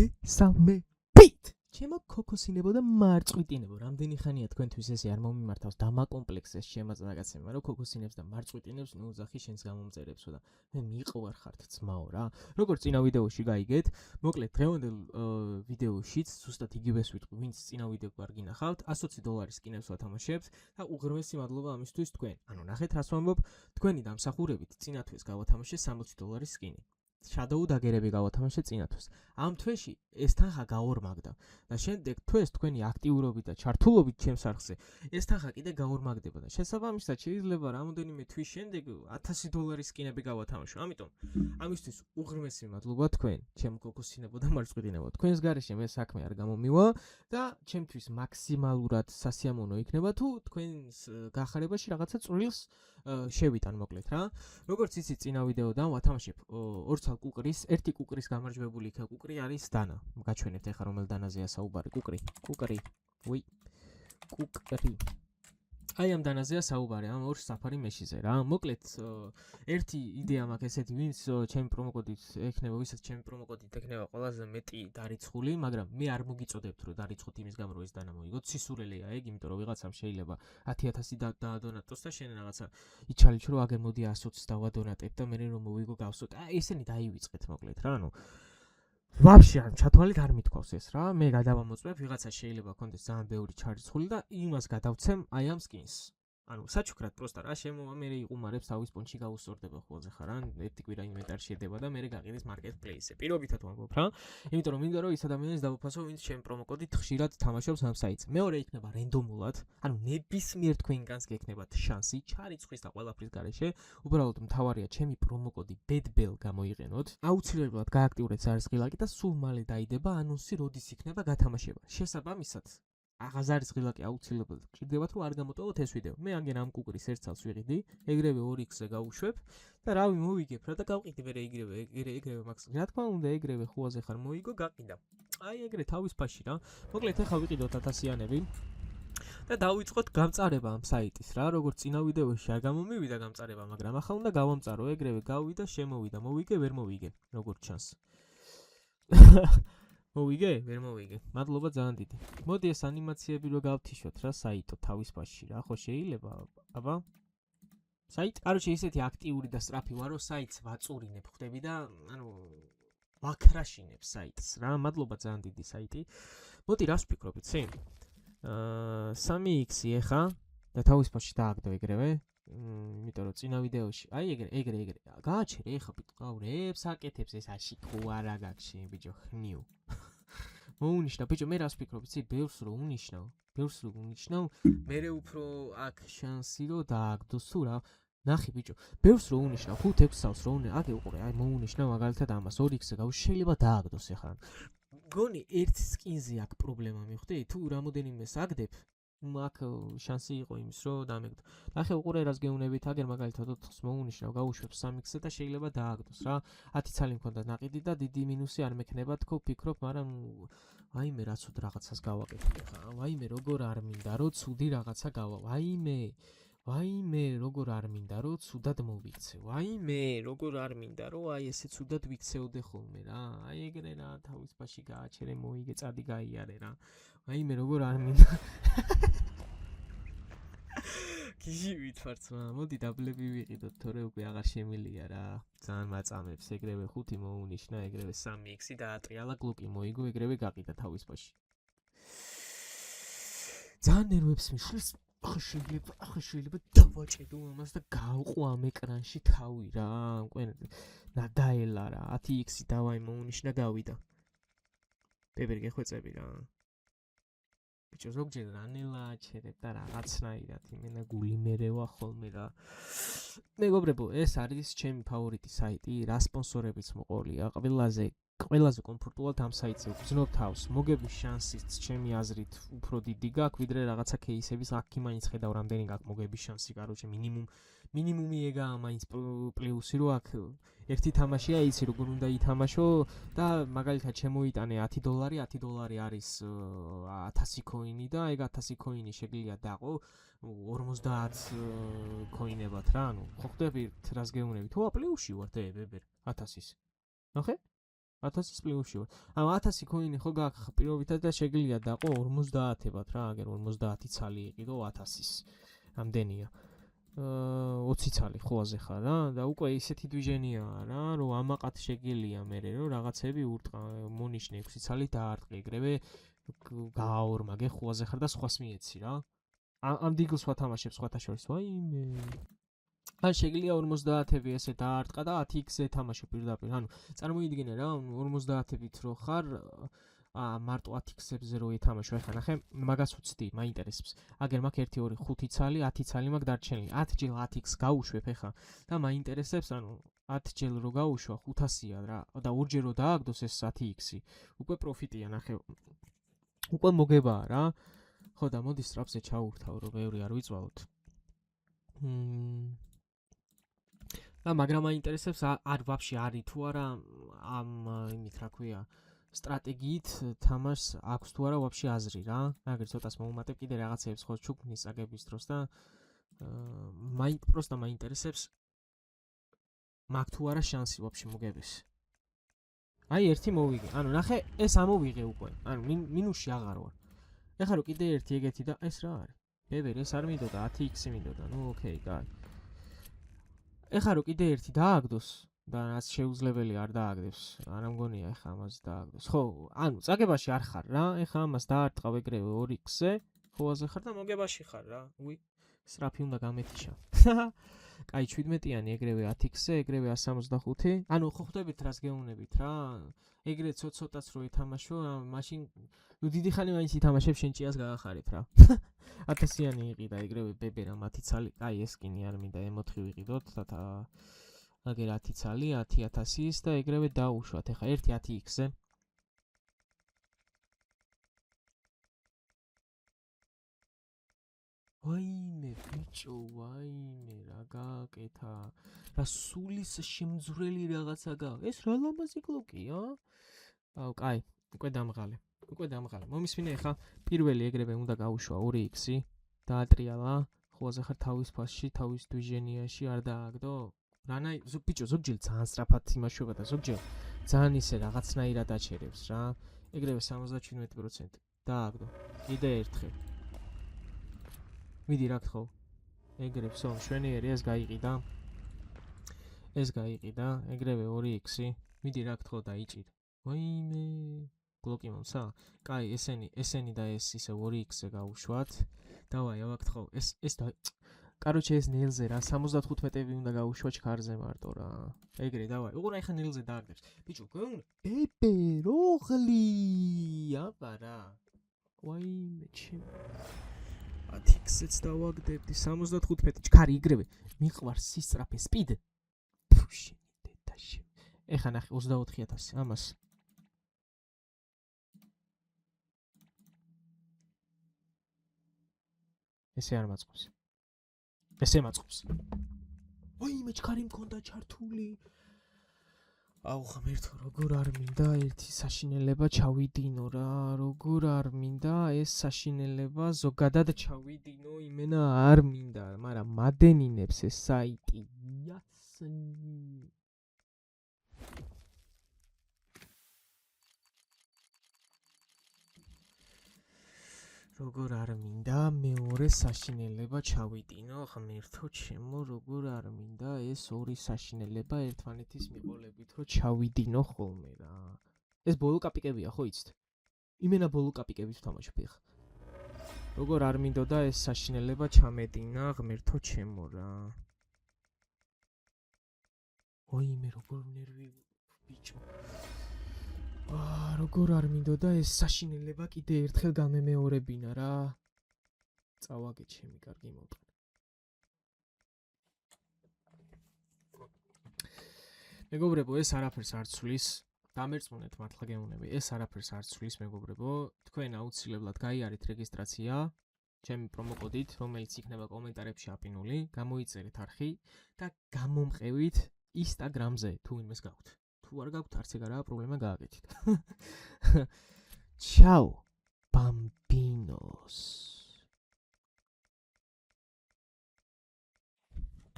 მოგესალმებით. ჩემო ქოქოსინებო და მარწყვიტინებო, რამდენი ხანია თქვენთვის ესე არ მომიმართავს დამაკომპლექსეს შემაწ რაღაცებმა, რომ ქოქოსინებს და მარწყვიტინებს ნუ ზახი შენს გამომწერებსო და მე მიყვარ ხართ ძმაო რა. როგორც წინა ვიდეოში გაიგეთ, მოკლედ დღევანდელ ვიდეოშიც ზუსტად იგივეს ვიტყვი, ვინც წინა ვიდეო არ გინახავთ, $120 სკინებს ვათამაშებთ და უღრმესი მადლობა ამისთვის თქვენ. ანუ ნახეთ რას ვამბობ, თქვენი დამსახურებით წინა თვეს გავათამაშე $60 სკინი. Shadow დაგერები გავათამაშე წინა თვეს. ამ თვეში ეს თანხა გაორმაგდა და შემდეგ თვეს თქვენი აქტიურობით და ჩართულობით ჩემს არხზე ეს თანხა კიდე გაორმაგდება და შესაბამისად შეიძლება რამოდენიმე თვის შემდეგ $1000 სკინები გავათამაშო. ამიტომ ამისთვის უღრმესი მადლობა თქვენ, ჩემ ქოქოსინებო და მარწყვიტინებო. თქვენს გარეშე მე საქმე არ გამომივა და ჩემთვის მაქსიმალურად სასიამოვნო იქნება თუ თქვენს გახარებაში რაღაცა წვრილს შევიტან მოკლედ რა. როგორც იცით წინა ვიდეოდან ვათამაშებ 2 ცალ კუკრის, ერთი კუკრის გამარჯვებული იქა კუკრი არის დანა. გაჩვენებთ ახლა რომელ დანაზეა საუბარი. კუკრი. აი ამ დანაზეა საუბარი, ამ ორ საფარი მეშიზე რა. მოკლედ ერთი იდეა მაქვს ესეთი, ვინც ჩემი პრომოკოდით ექნება, ვისაც ჩემი პრომოკოდით ექნება ყველაზე მეტი დარიცხული, მაგრამ მე არ მოგიწოდებთ რომ დარიცხოთ იმის გამო რომ ეს დანა მოიგოთ. სისურელეა ეგ, იმიტომ რომ ვიღაცამ შეიძლება 10000 დაადონატოს და შენ რაღაცა იჩალიჩ რომ აგერ მოდი 120 დავადონატებ და მე რომ მოვიგო გავსოთ. ესენი დაივიწყეთ მოკლედ რა, ანუ ვაფშე არ ჩათვალეთ არ მithქვავს ეს რა. მე გადავამოწმებ, ვიღაცა შეიძლება კონდეს ძალიან ბევრი ჩარიცხული და იმას გადავცემ აი ამ სკინს. ანუ საჩუქრად პროსტა რა შემოვა მე იყუმარებს თავის პონჩი გაუსწორდება ხოლმე ხარ ან ერთი კვირა ინვენტარი შედება და მე გაყიდეს მარკეტპლეისზე. პირობითად ვამბობ რა. იმიტომ რომ მინდა რომ ის ადამიანის დავაფასო, ვინც ჩემ პრომოკოდით ხშირად თამაშობს ამ საიტს. მეორე იქნება რენდომულად, ანუ ნებისმიერ თქვენგანს გექნებათ შანსი ჩარიცხვის და ყველაფრის გარეშე. უბრალოდ მთავარია ჩემი პრომოკოდი BADBEL გამოიყენოთ. აუცილებლად გააქტიურეთ ზარისღილაკი და სულ მალე დაიდება ანონსი როდის იქნება გათამაშება. შესაბამისად აღაზარისღილაკი აუცილებლად გჭირდებათ რომ არ გამოტოვოთ ეს ვიდეო. მე ამგენ ამ კუკრის ერთ ცალს ვიყიდი, ეგრევე 2x-ზე გავუშვებ და რავი მოვიგებ რა და გავყიდი მე ეგრევე მაქვს. რა თქმა უნდა ეგრევე ხუაზე ხარ მოიგო გაყიდა. აი ეგრე თავის ფაში რა. მოკლედ ახლა ვიყიდოთ 1000-იანები და დავიწყოთ გამწარება ამ საიტის რა. როგორც წინა ვიდეოში არ გამომივიდა გამწარება, მაგრამ ახლა უნდა გავამწარო. ეგრევე გავიდა, შემოვიდა, მოვიგე, ვერ მოვიგე, როგორც ჩანს. მოვიგე? ვერ მოვიგე. მადლობა ძალიან დიდი. მოდი ეს ანიმაციები რო გავთიშოთ რა საიტო თავის ფაში რა. ხო შეიძლება? აბა. საიტ, კაროჩე ისეთი აქტიური და სწრაფი ვარო საიტს ვაწურინებ ხვდები და ანუ ვაქრაშინებ საიტს რა. მადლობა ძალიან დიდი საიტი. მოდი რას ვფიქრობ იცი? 3x ეხა და თავის ფაში დააგდო ეგრევე. იმიტომ რომ წინა ვიდეოში აი ეგრე გააჩერე ეხა პიტყავრებს აკეთებს ეს აში ხო არა გაგში ბიჭო ხნიუ მოუნიშნა ბიჭო მე რას ვფიქრობ იცი ბევრს რო უნიშნავ მერე უფრო აქ შანსი რო დააგდოს თუ რა ნახი ბიჭო ბევრს რო უნიშნავ 5-6 სავს რო აგე უყურე აი მოუნიშნა მაგალითად ამას 2x-ზე გავუშვი შეიძლება დააგდოს ეხლა გონი ერთ სკინზე აქ პრობლემა მიხვდი თუ რამოდენიმეს აგდებ მაგ შანსი იყო იმის რომ დამეგდო. ნახე უყურე რას გეუნებით აგერ მაგალითად 4-ს მოუნიშნავ გავუშვებ 3x-ზე და შეიძლება დააგდოს რა. 10 ცალი მქონდა ნაყიდი და დიდი მინუსი არ მექნება თქო ფიქრობ, მაგრამ ვაიმე რა ცუდ რაღაცას გავაკეთე ხა. ვაიმე როგორ არ მინდა რომ ცუდი რაღაცა ვაიმე როგორ არ მინდა რომ ცუდად მოვიქცე. ვაიმე როგორ არ მინდა რომ აი ესე ცუდად ვიქცეოდე ხოლმე რა. აი ეგრე რა თავის ფაში გააჩერე მოიგე წადი გაიარე რა. ვაიმე როგორ არ მინდა გიჟი ვითვარც მოდი დაბლები ვიყიდოთ თორე უკვე აღარ შემილია რა ძალიან მაწამებს ეგრევე 5 მოუნიშნა ეგრევე 3x და ატრიალა გლუკი მოიგო ეგრევე გაყიდა თავის ფაში ძალიან ნერვებს მიშლის ახლა შეიძლება დავაჭედო ამას და გავყვა ამ ეკრანში თავი რა უკვე ნადაელა რა 10x დავაი მოუნიშნა გავიდა პეპერ გეხვეწები რა ბიჭო ზოგჯერ რანელა აჩერებ და რაღაცნაირად იმენა გული მერევა ხოლმე რა მეგობრებო ეს არის ჩემი ფავორიტი საიტი რა სპონსორებიც მოყოლია ყველაზე კომფორტულად ამ საიტზე ვგრძნობ თავს მოგების შანსიც ჩემი აზრით უფრო დიდი გაქვს ვიდრე რაღაცა кейსების აქ მაინც ხედავ რამდენი გაქვს მოგების შანსი კაროჩე მინიმუმი ეგაა მაინც პლუსი რო აქ ერთი თამაშია იცი როგორ უნდა ითამაშო და მაგალითად შემოიტანე $10 არის 1000 კოინი და ეგ 1000 კოინი შეგიძლია დაყო 50 კოინებად რა ანუ ხო ხდები რას გეუნები თუ პლუსში ვარ ბებერ 1000-ის ნახე 1000-ის პლუსში ვარ. ანუ 1000 coin-ი ხო გაქვს პირობითად და შეგიძლია დაყო 50-ებად რა, აგერ 50 ცალი იყიდო 1000-ის. რამდენია? 20 ცალი ხოაზე ხარ რა და უკვე ისეთი დვიჟენია რა, რომ ამაყად შეგიძლია მე რომ რაღაცები ურტყა მონიშნე 6 ცალი დაარტყი, ეგრევე გააორმაგე ხოაზე ხარ და სხვას მიეცი რა. ამ დილს ვათამაშებ სხვათა შორის, ვაიმე. ან შეგიძლია 50-ები ესე დაარტყა და 10x-ზე თამაშო პირდაპირ. ანუ წარმოიდგინე რა, 50-ებით რო ხარ, მარტო 10x-ებზე რო ეთამაშო, ეხლა ნახე, მაგას ვწდი, მაინტერესებს. აგერ მაქვს 1 2 5 ცალი, 10 ცალი მაქვს დარჩენილი. 10 ჯერ 10x გაუშვებ ეხლა და მაინტერესებს, ანუ 10 ჯერ რო გაუშვა 500-ია რა და ორჯერ რო დააგდოს ეს 10x-ი. უკვე პროფიტია ნახე. უკვე მოგებაა რა. ხო და მოდი სტრაფზე ჩაურთავ, რომ ბევრი არ ვიწვალოთ. და მაგრამ მაინტერესებს არ ვაფშე არის თუ არა ამ იმით რა ქვია სტრატეგიით თამაშს აქვს თუ არა ვაფშე აზრი რა. აგერ ცოტას მოუმატებ კიდე რაღაცებს ხო ჩუქნის წაგების დროს და პროსტა მაინტერესებს მაგ თუ არა შანსი ვაფშე მოგების. აი ერთი მოვიგე. ანუ ნახე ეს ამოვიღე უკვე. ანუ მინუსში აღარ ვარ. ეხლა რო კიდე ერთი ეგეთი და ეს რა არის? ბებერ ეს არ მინდოდა 10x მინდოდა. ნუ ოკეი, კაი. ეხლა რო კიდე ერთი დააგდოს და რაც შეუძლებელი არ დააგდებს. არ ამგონია ეხლა ამას დააგდოს. ხო, ანუ წაგებაში არ ხარ რა. ეხლა ამას დაარტყავ ეგრევე 2x-ზე, ხოაზე ხარ და მოგებაში ხარ რა. უი, სრაფი უნდა გამეთიშა. კაი 17-იანი ეგრევე 10x-ზე, ეგრევე 165. ანუ ხო ხვდებით რას გეუნებით რა. ეგრე ცოტ-ცოტაც რო ეთამაშო, მაშინ ნუ დიდი ხანი მაინც ითამაშებ შენ ჭიას გაახარებ რა. 1000-იანი იყიდა ეგრევე ბებერა 10 ცალი. აი ეს კინი არ მინდა M4 ვიყიდოთ და აგერ 10 ცალი 10000-ის და ეგრევე დაუშვათ. ეხა ერთი 10x-ზე. ვაიმე ბიჭო, ვაიმე რა გააკეთა. რა სულის შემძვრელი რაღაცა ეს რა ლამაზი კლოკია? აუ, კაი, უკვე დამღალე. მომისმინე ხა პირველი ეგრევე უნდა გაუშვა 2x-ი, დაატრიალა, ხოაზე ხარ თავის ფასში, თავის დვიჟენიაში არ დააგდო. რანაი ბიჭო, ზოგჯერ ძალიან სწრაფად იმაშובה და ზოგჯერ ძალიან ისე რაღაცნაირად აჩერებს რა. ეგრევე 77% დააგდო. კიდე ერთხელ. მიდი რა გთხოვ. ეგრევე სო, შვენიერი ეს გაიყიდა. ეგრევე 2x-ი. მიდი რა გთხოვ დაიჭირე. ვაიმე გლოკი მომცა? კაი, ესენი და ეს ისე 2x-ზე გავუშვათ. დავაი, ავაგთხოვ. ეს და კაროჩე ეს ნელზე რა 75-ები უნდა გაუშვა ჩქარზე მარტო რა. ეგრე დავაი. უყურა ეხა ნელზე დააგდებს. ბიჭო, გეუნ პეპეროღლი. აბა რა. ვაიმე ჩემ 10x-ს დავაგდებდი 75 ჩქარი იგრევე. მიყვარს სისწრაფე სპიდ. ფუში დედაში. ეხა ნახე 24000 ამას. ესე არ მაწყობს. ესე მაწყობს. ვაიმე ჩქარი მქონდა ჩართული. აუ ღმერთო, როგორ არ მინდა ერთი საშინელება ჩავიდინო რა, როგორ არ მინდა ეს საშინელება ზოგადად ჩავიდინო, იმენა არ მინდა, მაგრამ მადენინებს ეს საიტი. როგორ არ მინდა მეორე საშინელება ჩავიდინო, ღმერთო ჩემო, როგორ არ მინდა ეს ორი საშინელება ერთმანეთის მიყოლებით რომ ჩავიდინო ხოლმე რა. ეს ბოლო კაპიკებია, ხო იცით? იმენა ბოლო კაპიკებით ვთამაშობ ეხლა. როგორ არ მინდოდა ეს საშინელება ჩამედინა, ღმერთო ჩემო რა. ვაიმე როგორ ნერვი ბიჭო. როგორ არ მინდოდა ეს საშინელება კიდე ერთხელ გამემეორებინა რა. წავაგე ჩემი კარგი მოტყნა. მეგობრებო, ეს არაფერს არ ცვლის. დამერწმუნეთ მართლა გეუნები. ეს არაფერს არ ცვლის, მეგობრებო. თქვენ აუცილებლად გაიარეთ რეგისტრაცია ჩემი პრომოკოდით, რომელიც იქნება კომენტარებში აპინული, გამოიწერეთ არხი და გამომყევით Instagram-ზე თუ იმეს გაქვთ. თუ არ გაქვთ, არც ეგ არაა პრობლემა, გააკეთეთ. Ciao, bambinos.